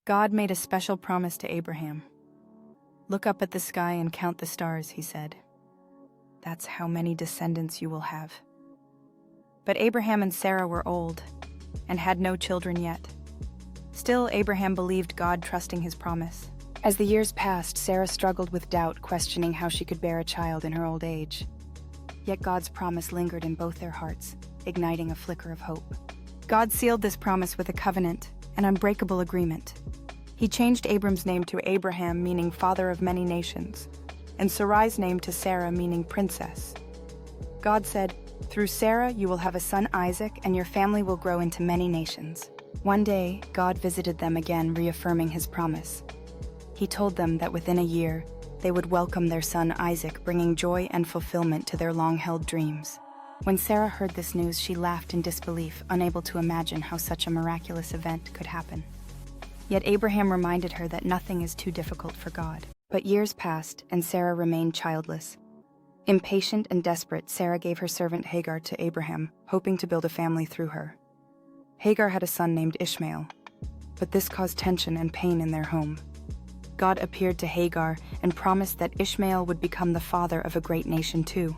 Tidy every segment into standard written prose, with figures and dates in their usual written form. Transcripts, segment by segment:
God made a special promise to Abraham. "Look up at the sky and count the stars," he said. "That's how many descendants you will have." But Abraham and Sarah were old and had no children yet. Still, Abraham believed God, trusting his promise. As the years passed, Sarah struggled with doubt, questioning how she could bear a child in her old age. Yet God's promise lingered in both their hearts, igniting a flicker of hope. God sealed this promise with a covenant, an unbreakable agreement. He changed Abram's name to Abraham, meaning father of many nations, and Sarai's name to Sarah, meaning princess. God said, "Through Sarah you will have a son Isaac, and your family will grow into many nations." One day, God visited them again, reaffirming his promise. He told them that within a year, they would welcome their son Isaac, bringing joy and fulfillment to their long-held dreams. When Sarah heard this news, she laughed in disbelief, unable to imagine how such a miraculous event could happen. Yet Abraham reminded her that nothing is too difficult for God. But years passed, and Sarah remained childless. Impatient and desperate, Sarah gave her servant Hagar to Abraham, hoping to build a family through her. Hagar had a son named Ishmael, but this caused tension and pain in their home. God appeared to Hagar and promised that Ishmael would become the father of a great nation too.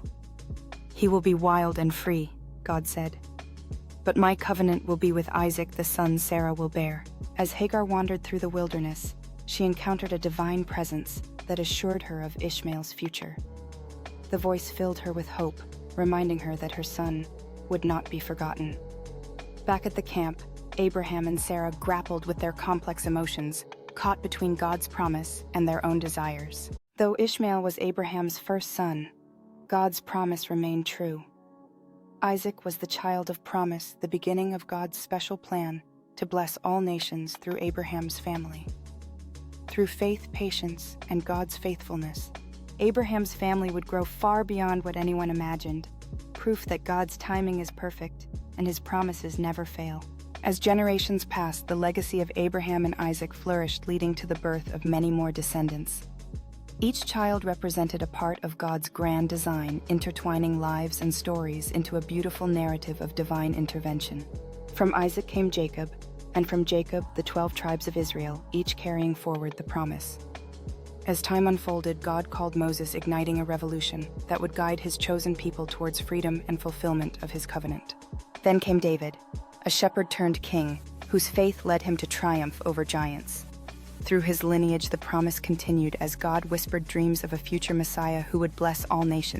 "He will be wild and free," God said. "But my covenant will be with Isaac, the son Sarah will bear." As Hagar wandered through the wilderness, she encountered a divine presence that assured her of Ishmael's future. The voice filled her with hope, reminding her that her son would not be forgotten. Back at the camp, Abraham and Sarah grappled with their complex emotions, caught between God's promise and their own desires. Though Ishmael was Abraham's first son, God's promise remained true. Isaac was the child of promise, the beginning of God's special plan to bless all nations through Abraham's family. Through faith, patience, and God's faithfulness, Abraham's family would grow far beyond what anyone imagined, proof that God's timing is perfect and his promises never fail. As generations passed, the legacy of Abraham and Isaac flourished, leading to the birth of many more descendants. Each child represented a part of God's grand design, intertwining lives and stories into a beautiful narrative of divine intervention. From Isaac came Jacob, and from Jacob the 12 tribes of Israel, each carrying forward the promise. As time unfolded, God called Moses, igniting a revolution that would guide his chosen people towards freedom and fulfillment of his covenant. Then came David, a shepherd turned king, whose faith led him to triumph over giants. Through his lineage, the promise continued as God whispered dreams of a future Messiah who would bless all nations.